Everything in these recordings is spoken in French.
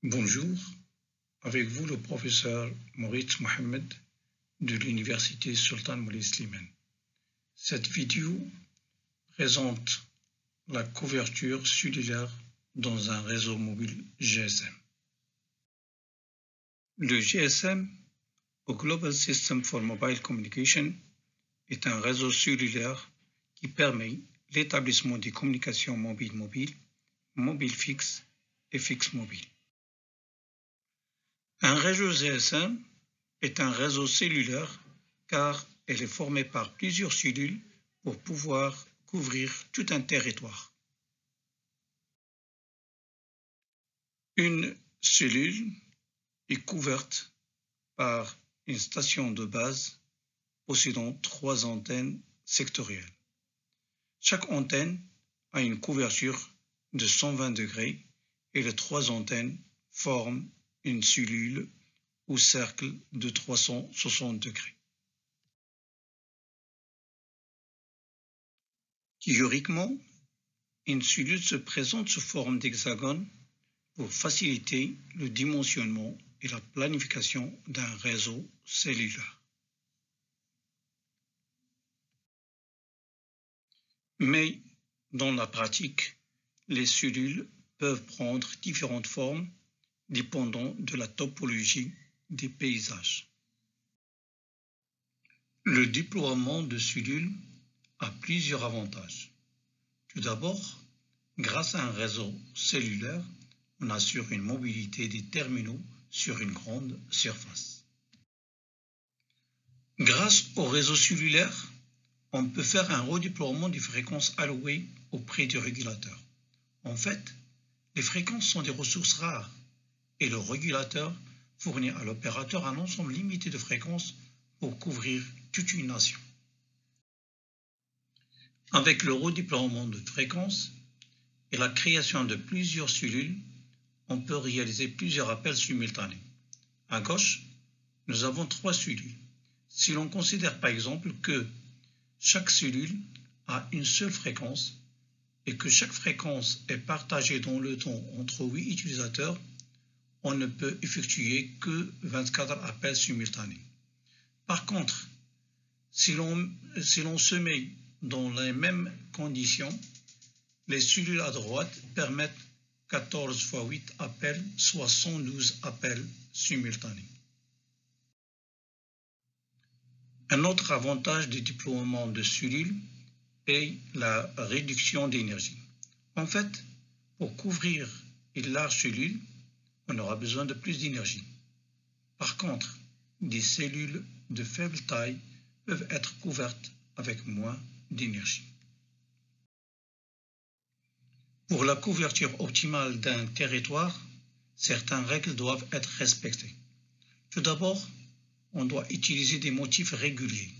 Bonjour, avec vous le professeur Moritz Mohamed de l'Université Sultan Moulay Slimane. Cette vidéo présente la couverture cellulaire dans un réseau mobile GSM. Le GSM, ou Global System for Mobile Communication, est un réseau cellulaire qui permet l'établissement des communications mobile-mobile, mobile-fixe et fixe-mobile. Un réseau GSM est un réseau cellulaire car elle est formée par plusieurs cellules pour pouvoir couvrir tout un territoire. Une cellule est couverte par une station de base possédant 3 antennes sectorielles. Chaque antenne a une couverture de 120 degrés et les 3 antennes forment une cellule ou cercle de 360 degrés. Théoriquement, une cellule se présente sous forme d'hexagone pour faciliter le dimensionnement et la planification d'un réseau cellulaire. Mais dans la pratique, les cellules peuvent prendre différentes formes dépendant de la topologie des paysages. Le déploiement de cellules a plusieurs avantages. Tout d'abord, grâce à un réseau cellulaire, on assure une mobilité des terminaux sur une grande surface. Grâce au réseau cellulaire, on peut faire un redéploiement des fréquences allouées auprès du régulateur. En fait, les fréquences sont des ressources rares et le régulateur fournit à l'opérateur un ensemble limité de fréquences pour couvrir toute une nation. Avec le redéploiement de fréquences et la création de plusieurs cellules, on peut réaliser plusieurs appels simultanés. À gauche, nous avons 3 cellules. Si l'on considère par exemple que chaque cellule a une seule fréquence et que chaque fréquence est partagée dans le temps entre 8 utilisateurs, on ne peut effectuer que 24 appels simultanés. Par contre, si l'on se met dans les mêmes conditions, les cellules à droite permettent 14 x 8 appels, soit 112 appels simultanés. Un autre avantage du déploiement de cellules est la réduction d'énergie. En fait, pour couvrir une large cellule, on aura besoin de plus d'énergie. Par contre, des cellules de faible taille peuvent être couvertes avec moins d'énergie. Pour la couverture optimale d'un territoire, certaines règles doivent être respectées. Tout d'abord, on doit utiliser des motifs réguliers.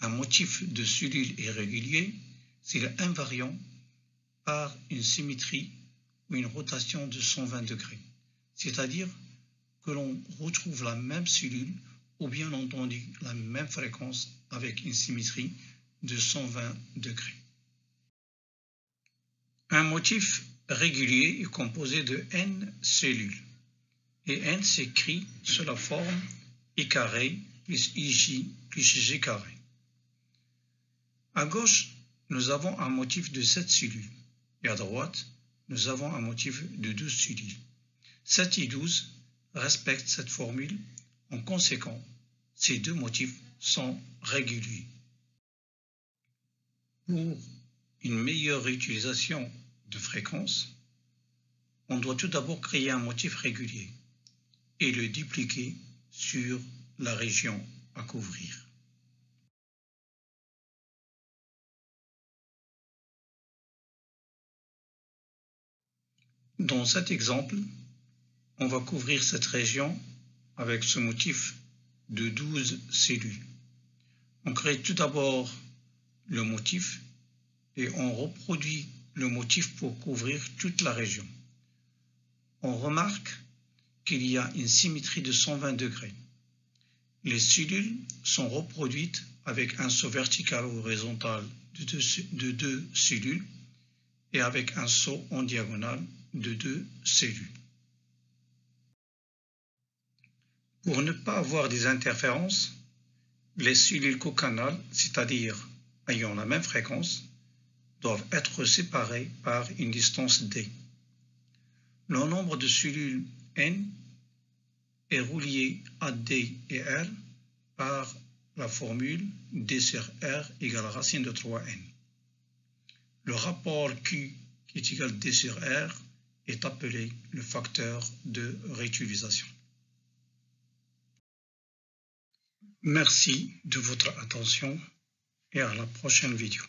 Un motif de cellule irrégulier, c'est l'invariant par une symétrie ou une rotation de 120 degrés. C'est-à-dire que l'on retrouve la même cellule ou bien entendu la même fréquence avec une symétrie de 120 degrés. Un motif régulier est composé de n cellules et n s'écrit sous la forme I carré plus IJ plus G carré. À gauche, nous avons un motif de 7 cellules et à droite, nous avons un motif de 12 cellules. 7 et 12 respectent cette formule. En conséquent, ces deux motifs sont réguliers. Pour une meilleure utilisation de fréquences, on doit tout d'abord créer un motif régulier et le dupliquer sur la région à couvrir. Dans cet exemple, on va couvrir cette région avec ce motif de 12 cellules. On crée tout d'abord le motif et on reproduit le motif pour couvrir toute la région. On remarque qu'il y a une symétrie de 120 degrés. Les cellules sont reproduites avec un saut vertical ou horizontal de 2 cellules et avec un saut en diagonale de 2 cellules. Pour ne pas avoir des interférences, les cellules cocanales, c'est-à-dire ayant la même fréquence, doivent être séparées par une distance d. Le nombre de cellules n est relié à d et r par la formule d sur r égale racine de 3n. Le rapport Q qui est égal à d sur r est appelé le facteur de réutilisation. Merci de votre attention et à la prochaine vidéo.